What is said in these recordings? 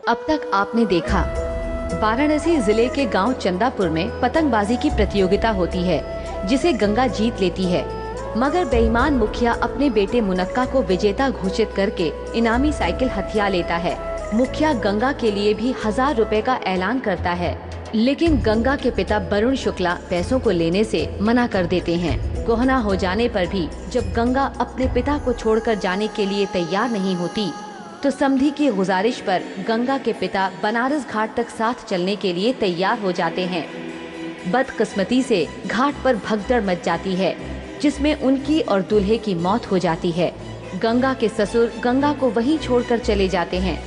अब तक आपने देखा वाराणसी जिले के गांव चंदापुर में पतंगबाजी की प्रतियोगिता होती है जिसे गंगा जीत लेती है, मगर बेईमान मुखिया अपने बेटे मुनक्का को विजेता घोषित करके इनामी साइकिल हथिया लेता है। मुखिया गंगा के लिए भी 1000 रुपए का ऐलान करता है, लेकिन गंगा के पिता वरुण शुक्ला पैसों को लेने से मना कर देते हैं। कोहना हो जाने पर भी जब गंगा अपने पिता को छोड़कर जाने के लिए तैयार नहीं होती तो समधी की गुजारिश पर गंगा के पिता बनारस घाट तक साथ चलने के लिए तैयार हो जाते हैं। बदकिस्मती से घाट पर भगदड़ मच जाती है जिसमें उनकी और दूल्हे की मौत हो जाती है। गंगा के ससुर गंगा को वहीं छोड़कर चले जाते हैं।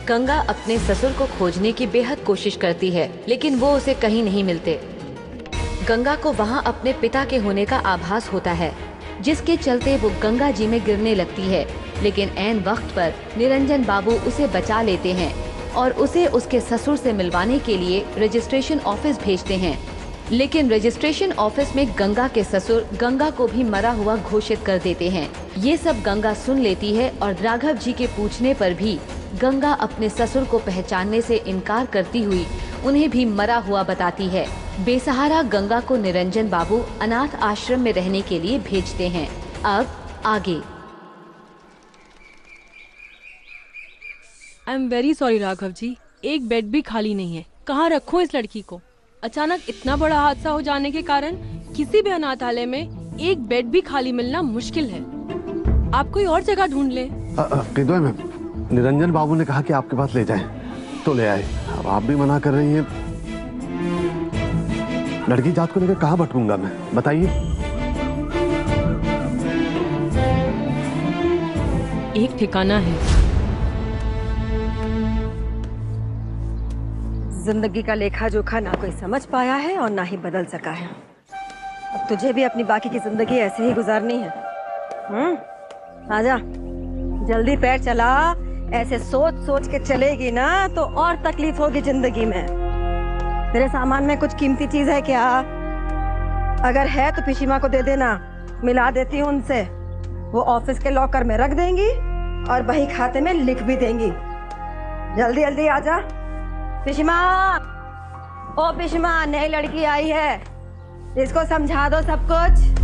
गंगा अपने ससुर को खोजने की बेहद कोशिश करती है, लेकिन वो उसे कहीं नहीं मिलते। गंगा को वहाँ अपने पिता के होने का आभास होता है, जिसके चलते वो गंगा जी में गिरने लगती है, लेकिन ऐन वक्त पर निरंजन बाबू उसे बचा लेते हैं और उसे उसके ससुर से मिलवाने के लिए रजिस्ट्रेशन ऑफिस भेजते हैं। लेकिन रजिस्ट्रेशन ऑफिस में गंगा के ससुर गंगा को भी मरा हुआ घोषित कर देते हैं। ये सब गंगा सुन लेती है और राघव जी के पूछने पर भी गंगा अपने ससुर को पहचानने से इनकार करती हुई उन्हें भी मरा हुआ बताती है। बेसहारा गंगा को निरंजन बाबू अनाथ आश्रम में रहने के लिए भेजते हैं। अब आगे। I am very sorry Raghav ji, एक बेड भी खाली नहीं है। कहाँ रखूं इस लड़की को? अचानक इतना बड़ा हादसा हो जाने के कारण किसी भी अनाथालय में एक बेड भी खाली मिलना मुश्किल है। आप कोई और जगह ढूंढ ले। मैम, निरंजन बाबू ने कहा कि आपके पास ले जाएं, तो ले आए। अब आप भी मना कर रही हैं। लड़की जात को लेकर कहाँ भटकूंगा मैं, बताइए। एक ठिकाना है। जिंदगी का लेखा जोखा ना कोई समझ पाया है और ना ही बदल सका है। अब तुझे भी अपनी बाकी की जिंदगी ऐसे ही गुजारनी है। आजा, जल्दी पैर चला। ऐसे सोच सोच के चलेगी ना तो और तकलीफ होगी जिंदगी में। तेरे सामान में कुछ कीमती चीज है क्या? अगर है तो पिशीमा को दे देना, मिला देती हूँ उनसे। वो ऑफिस के लॉकर में रख देंगी और बही खाते में लिख भी देंगी। जल्दी जल्दी आजा। पिशीमा, ओ पिशीमा, नई लड़की आई है, इसको समझा दो सब कुछ।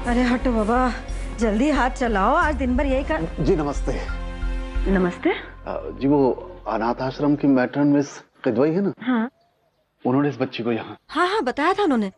अरे हटो बाबा, जल्दी हाथ चलाओ, आज दिन भर यही कर। जी नमस्ते। नमस्ते। जी वो अनाथ आश्रम की मैट्रन मिस किदवई है ना? हाँ। उन्होंने इस बच्ची को यहाँ। हाँ हाँ, बताया था उन्होंने।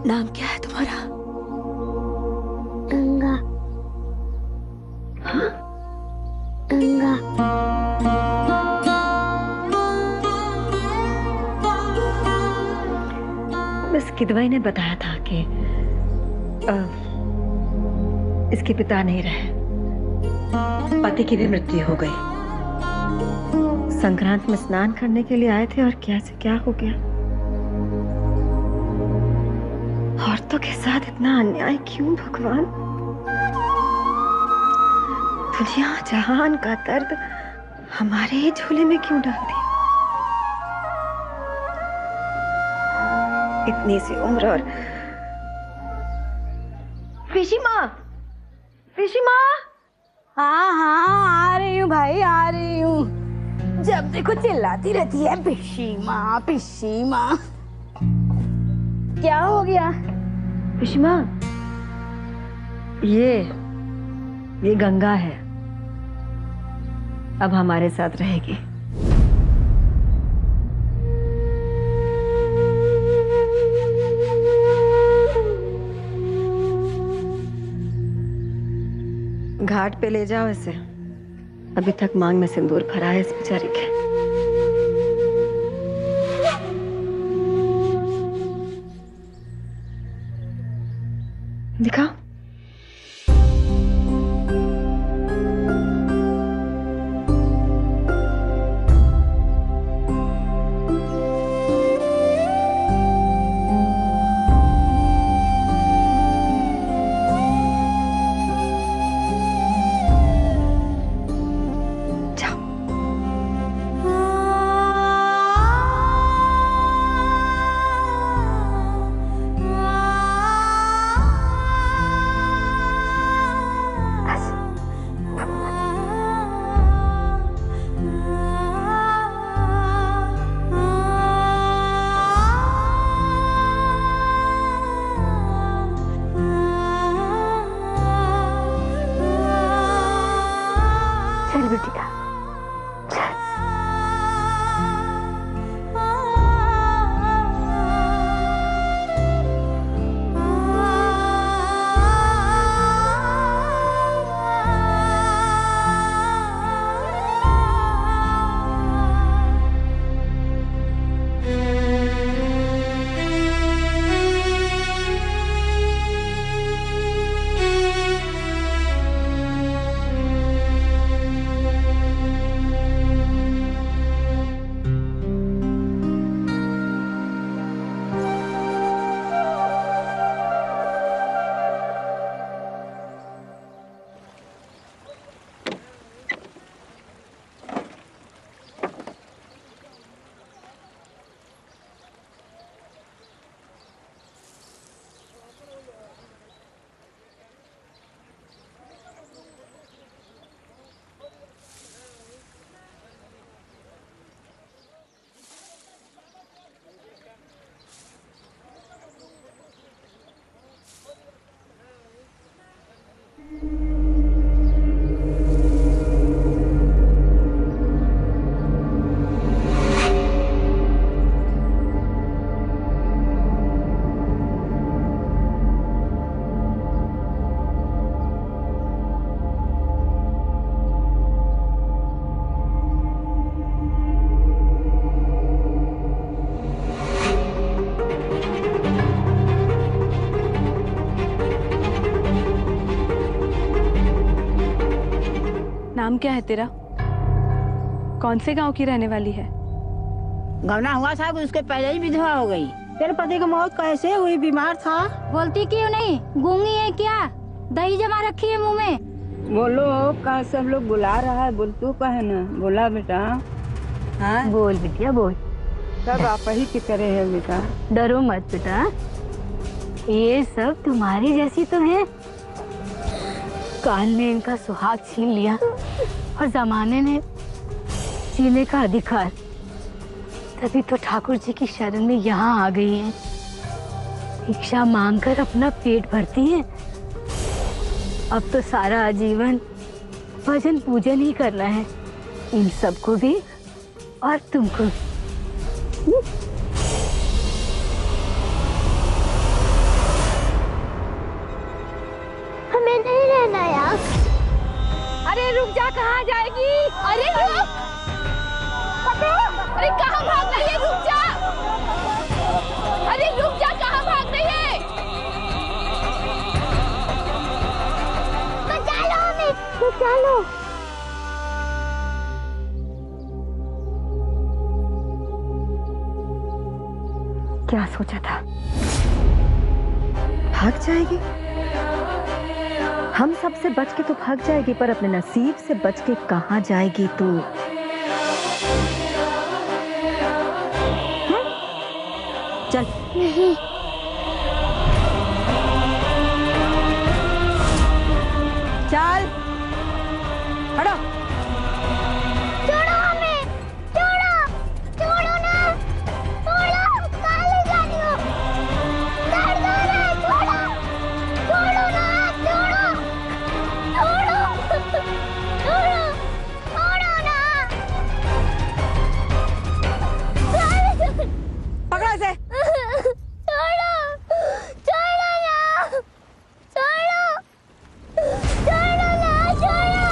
नाम क्या है तुम्हारा? गंगा। हाँ? गंगा। मिस किदवई ने बताया था कि इसके पिता नहीं रहे, पति की भी मृत्यु हो गई। संक्रांत में स्नान करने के लिए आए थे और क्या से क्या हो गया। औरतों के साथ इतना अन्याय क्यों भगवान? दुनिया जहान का दर्द हमारे ही झोले में क्यों डाल दिया? इतनी सी उम्र और पिशीमा, पिशीमा। हाँ हाँ, आ रही हूँ भाई, आ रही हूँ। जब देखो चिल्लाती रहती है पिशीमा पिशीमा। क्या हो गया? पिशीमा, ये गंगा है, अब हमारे साथ रहेगी। घाट पे ले जाओ इसे, अभी तक मांग में सिंदूर भरा है इस बेचारी के। दिखा। नाम क्या है तेरा? कौन से गांव की रहने वाली है? गवना हुआ था उसके पहले ही विधवा हो गई। तेरे पति की मौत कैसे हुई? बीमार था। बोलती क्यों नहीं? गूंगी है क्या? दही जमा रखी है मुंह में। बोलो का सब लोग बुला रहा है, बोल तू कहे ना। बोला बेटा। हाँ बोल बिटिया बोल। सब आप ही की तरह है बेटा। डरो मत बेटा, ये सब तुम्हारी जैसी तो है। काल ने इनका सुहाग छीन लिया और जमाने ने जीने का अधिकार। तभी तो ठाकुर जी की शरण में यहाँ आ गई हैं। भिक्षा मांगकर अपना पेट भरती हैं। अब तो सारा आजीवन भजन पूजन ही करना है, इन सबको भी और तुमको भी। हमें नहीं रहना यार। अरे रुक जा, कहाँ जाएगी? अरे रुक, अरे कहाँ भाग रही है? रुक जा, अरे रुक जा, कहाँ भाग रही है? बचा लो हमें, बचा लो। क्या सोचा था? भाग जाएगी? हम सबसे बच के तो भाग जाएगी, पर अपने नसीब से बच के कहाँ जाएगी तू? चल। नहीं। चल हटो। छोड़ो हमें, छोड़ो, छोड़ो ना, छोड़ो, कहाँ ले जा रही हो? दर्द हो रहा है, छोड़ो, छोड़ो ना, छोड़ो, छोड़ो, छोड़ो, छोड़ो ना। पकड़ो इसे। छोड़ो, छोड़ो ना, छोड़ो, छोड़ो ना, छोड़ो।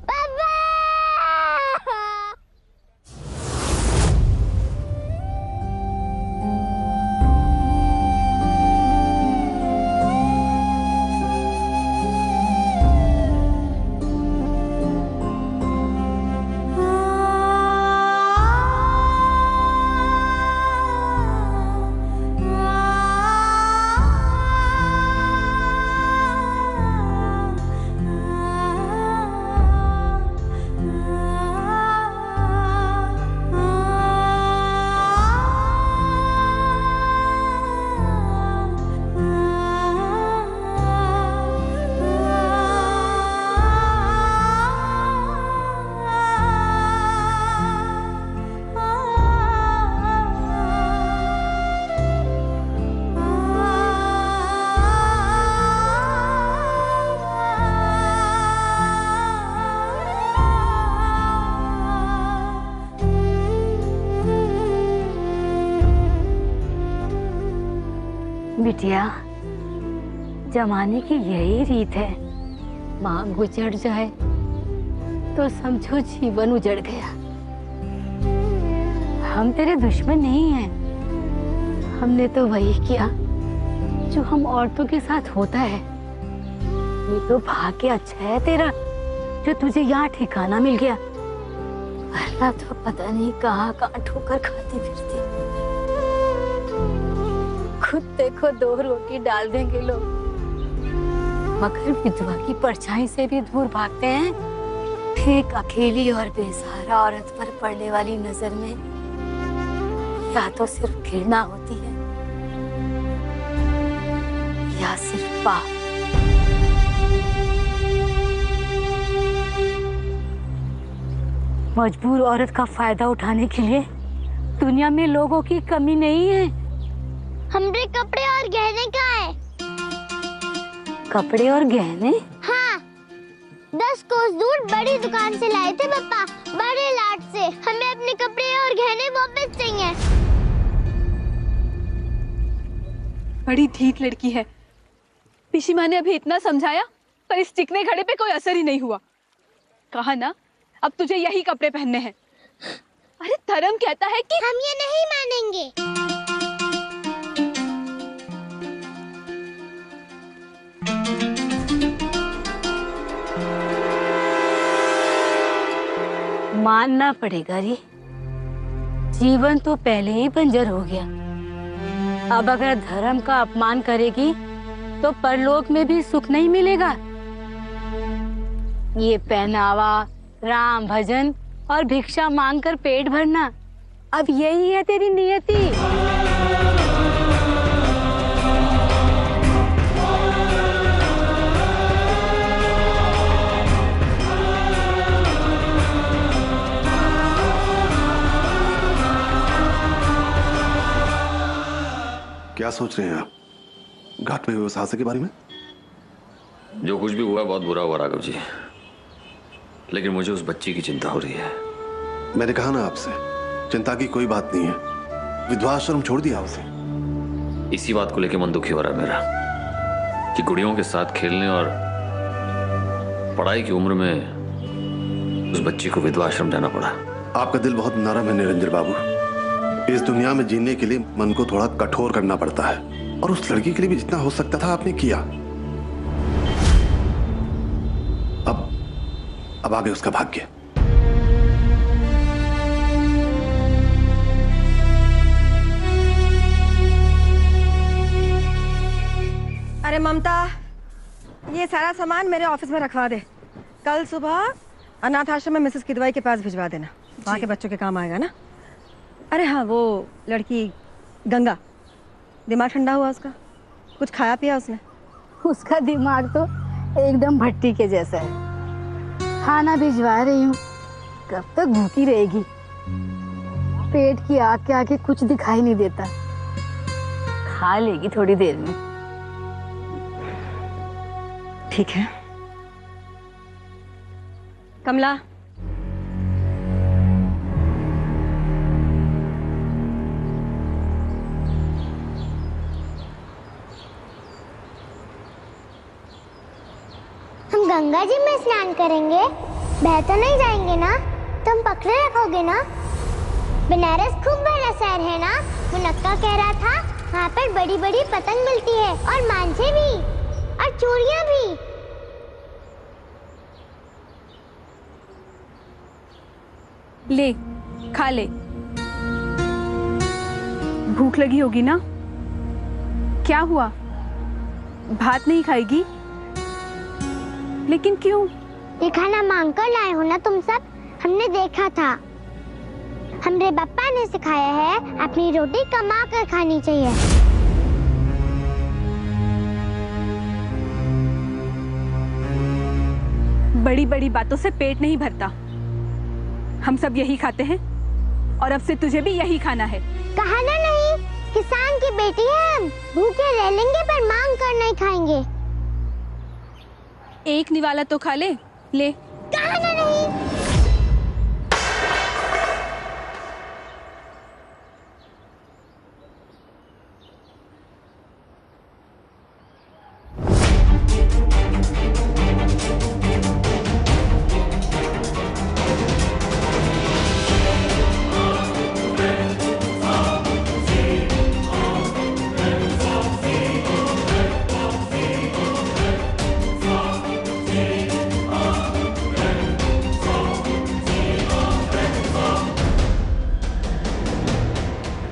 पापा। बिटिया, जमाने की यही रीत है, मांग उजड़ जाए तो समझो जीवन उजड़ गया। हम तेरे दुश्मन नहीं हैं, हमने तो वही किया जो हम औरतों के साथ होता है। ये तो भाग्य अच्छा है तेरा जो तुझे यहाँ ठिकाना मिल गया, वरना तो पता नहीं कहाँ कहाँ ठोकर खाती फिरती। कुत्ते को 2 रोटी डाल देंगे लोग, मगर विधवा की परछाई से भी दूर भागते हैं। एक अकेली और बेसहारा औरत पर पड़ने वाली नजर में या तो सिर्फ घृणा होती है या सिर्फ पाप। मजबूर औरत का फायदा उठाने के लिए दुनिया में लोगों की कमी नहीं है। हमरे कपड़े और गहने कहाँ है? कपड़े और गहने? हाँ, 10 कोस दूर बड़ी दुकान से लाए थे पापा, बड़े लाट से। हमें अपने कपड़े और गहने वापस चाहिए। बड़ी ढीठ लड़की है। पिशी माँ ने अभी इतना समझाया पर इस चिकने घड़े पे कोई असर ही नहीं हुआ। कहा ना अब तुझे यही कपड़े पहनने हैं। अरे धर्म कहता है कि हम ये नहीं मानेंगे। मानना पड़ेगा रे, जीवन तो पहले ही बंजर हो गया। अब अगर धर्म का अपमान करेगी तो परलोक में भी सुख नहीं मिलेगा। ये पहनावा, राम भजन और भिक्षा मांगकर पेट भरना, अब यही है तेरी नियति। क्या सोच रहे हैं आप घाट में हुए उस हादसे के बारे में? जो कुछ भी हुआ बहुत बुरा हुआ राघव जी, लेकिन मुझे उस बच्ची की चिंता हो रही है। मैंने कहा ना आपसे, चिंता की कोई बात नहीं है। विधवा आश्रम छोड़ दिया उसे। इसी बात को लेकर मन दुखी हो रहा है मेरा कि गुड़ियों के साथ खेलने और पढ़ाई की उम्र में उस बच्ची को विधवा आश्रम जाना पड़ा। आपका दिल बहुत नरम है निरंजन बाबू। इस दुनिया में जीने के लिए मन को थोड़ा कठोर करना पड़ता है, और उस लड़की के लिए भी जितना हो सकता था आपने किया। अब आगे उसका भाग्य। अरे ममता, ये सारा सामान मेरे ऑफिस में रखवा दे। कल सुबह अनाथ आश्रम में मिसेस किदवाई के पास भिजवा देना, वहाँ के बच्चों के काम आएगा ना। अरे हाँ, वो लड़की गंगा, दिमाग ठंडा हुआ उसका? कुछ खाया पिया उसने? उसका दिमाग तो एकदम भट्टी के जैसा है। खाना भिजवा रही हूँ, कब तक भूखी रहेगी? पेट की आग के आगे कुछ दिखाई नहीं देता, खा लेगी थोड़ी देर में। ठीक है कमला, हम गंगा जी में स्नान करेंगे? बह तो नहीं जाएंगे ना? तुम पकड़े रखोगे ना? बनारस खूब बड़ा शहर है ना? मुनक्का कह रहा था वहाँ पर बड़ी बड़ी पतंग मिलती है और मांझे भी और चूड़ियाँ भी। ले, खा ले। भूख लगी होगी ना? क्या हुआ, भात नहीं खाएगी? लेकिन क्यों? ये खाना मांग कर लाए हो ना तुम सब? हमने देखा था। हमरे पापा ने सिखाया है अपनी रोटी कमा कर खानी चाहिए। बड़ी बड़ी बातों से पेट नहीं भरता। हम सब यही खाते हैं और अब से तुझे भी यही खाना है। कहा ना नहीं, किसान की बेटी है हम। भूखे रह लेंगे पर मांग कर नहीं खाएंगे। एक निवाला तो खा ले। ले। कहा ना नहीं।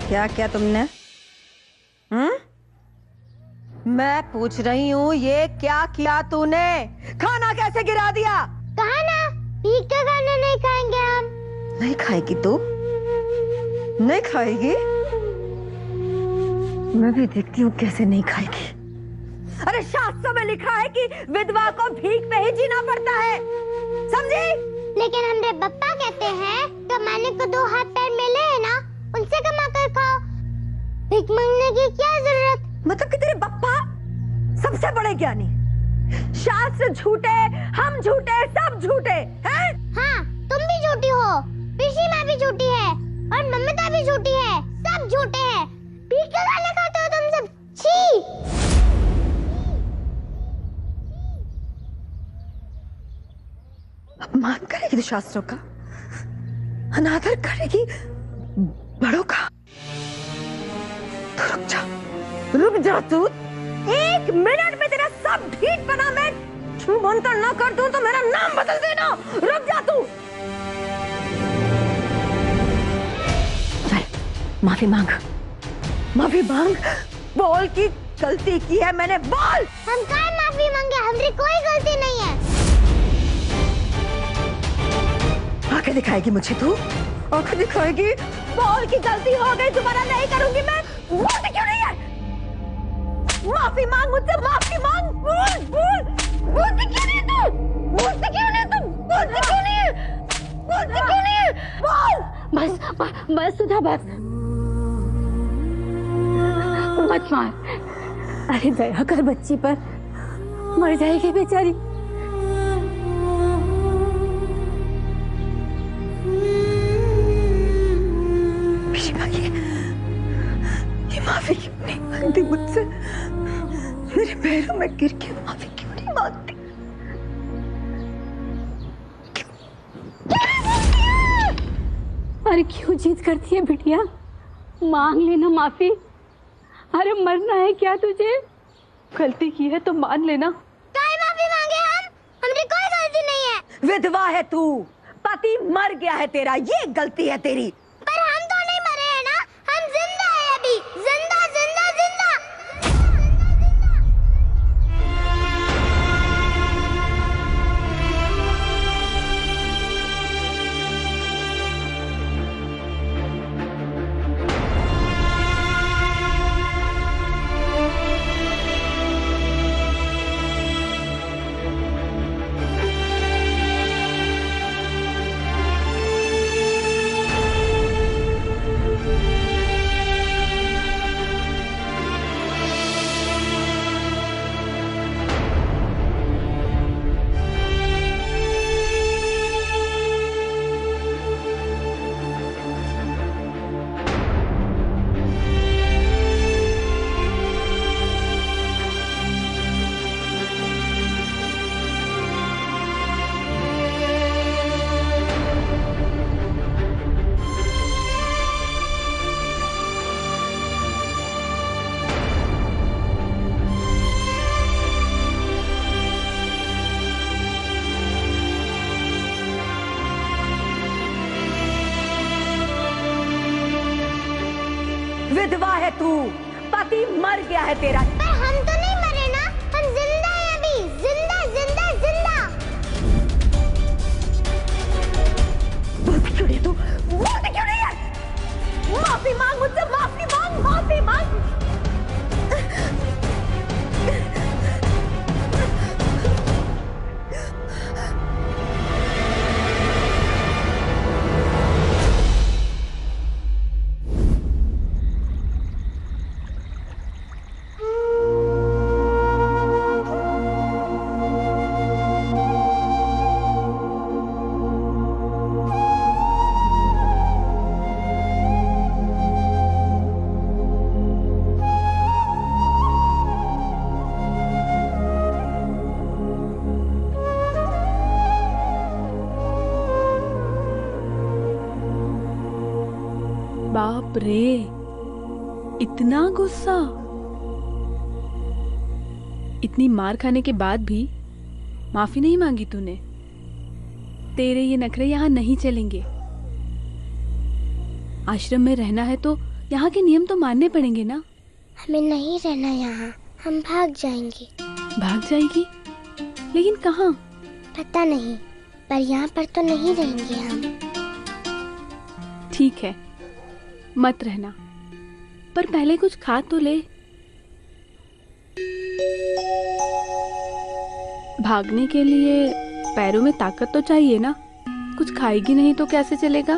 क्या क्या तुमने? मैं पूछ रही हूँ, ये क्या किया तूने? खाना कैसे गिरा दिया? कहा ना, भीख का खाना नहीं खाएंगे हम। नहीं खाएगी तू? नहीं खाएगी? मैं भी देखती हूँ कैसे नहीं खाएगी। अरे शास्त्रों में लिखा है कि विधवा को भीख पे ही जीना पड़ता है, समझी? लेकिन हमरे पप्पा कहते हैं कमाने को दो हाथ पैर मिले है ना, उनसे कमा कर खाओ। भीख मांगने की क्या जरूरत? मतलब कि तेरे पप्पा सबसे बड़े ज्ञानी, शास्त्र झूठे, हम झूठे, सब झूठे हैं? हाँ, तुम भी झूठी हो, पिशी माँ भी झूठी है और ममता भी झूठी है, सब झूठे हैं। भीख का खाना खाते हो तुम सब। छी! अपमान करेगी तो शास्त्रों का, अनादर करेगी बड़ों का। तो रुक जा तू। एक मिनट में तेरा सब ठीक बना, मैं छूमंतर ना कर दूं तो मेरा नाम बदल देना। रुक जा तू। चल, माफी मांग, माफी मांग। बोल की गलती की है मैंने, बोल। हम क्या माफी मांगे? हमारी कोई गलती नहीं है। आके दिखाएगी मुझे तू? आके दिखाएगी? बोल की गलती हो गई, दोबारा नहीं करूंगी मैं। बोलती क्यों नहीं है? माफी मांग मुझसे, माफी मांग। बोल बोल। बोलती क्यों नहीं है तू? बोलती क्यों नहीं है तू? बोलती क्यों नहीं है? बोलती क्यों नहीं है? बोल। बस सुधा, बस मत मार। अरे दया कर बच्ची पर, मर जाएगी बेचारी। ये माफी क्यों नहीं मांगती मुझसे? मेरे पैरों में गिर के माफी क्यों नहीं मांगती? अरे क्यों जिद करती है बिटिया? मांग लेना माफी। अरे मरना है क्या तुझे? गलती की है तो मान लेना। क्या माफी मांगे हम? हमारी कोई गलती नहीं है। विधवा है तू, पति मर गया है तेरा, ये गलती है तेरी। पर हम तो नहीं मरे हैं ना, हम जिंदा है अभी, जिंदा जिंदा जिंदा। तू, पति मर गया है तेरा। पर हम तो नहीं मरे ना, हम जिंदा हैं अभी, जिंदा जिंदा जिंदा। बोलती क्यों नहीं तू, बोलती क्यों नहीं है? माफी मांग मुझसे, माफी मांग, माफी मांग। बाप रे, इतना गुस्सा। इतनी मार खाने के बाद भी माफी नहीं मांगी तूने। तेरे ये नखरे यहाँ नहीं चलेंगे। आश्रम में रहना है तो यहाँ के नियम तो मानने पड़ेंगे ना। हमें नहीं रहना यहाँ, हम भाग जाएंगे। भाग जाएगी? लेकिन कहाँ? पता नहीं, पर यहाँ पर तो नहीं रहेंगे हम। ठीक है, मत रहना, पर पहले कुछ खा तो ले। भागने के लिए पैरों में ताकत तो चाहिए ना। कुछ खाएगी नहीं तो कैसे चलेगा?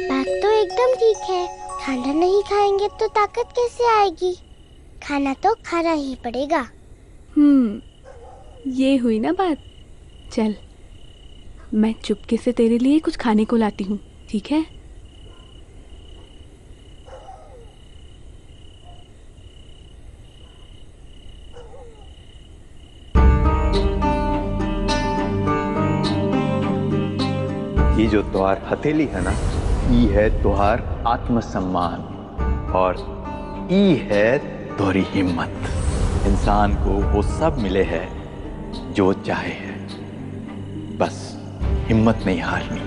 बात तो एकदम ठीक है, खाना नहीं खाएंगे तो ताकत कैसे आएगी? खाना तो खाना ही पड़ेगा। ये हुई ना बात। चल, मैं चुपके से तेरे लिए कुछ खाने को लाती हूँ, ठीक है? ये जो त्योहार हथेली है ना, ई है त्योहार आत्मसम्मान और ई है तोरी हिम्मत। इंसान को वो सब मिले है जो चाहे है, बस हिम्मत नहीं हारनी।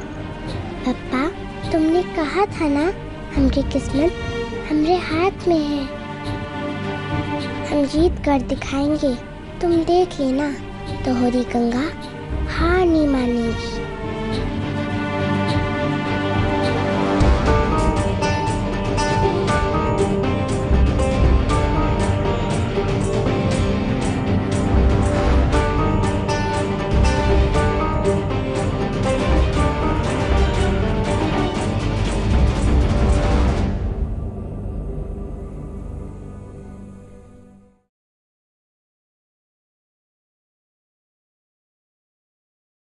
पापा, तुमने कहा था ना हमारी किस्मत हमारे हाथ में है। हम जीत कर दिखाएंगे, तुम देख लेना। तोहरी गंगा हार नहीं मानेगी।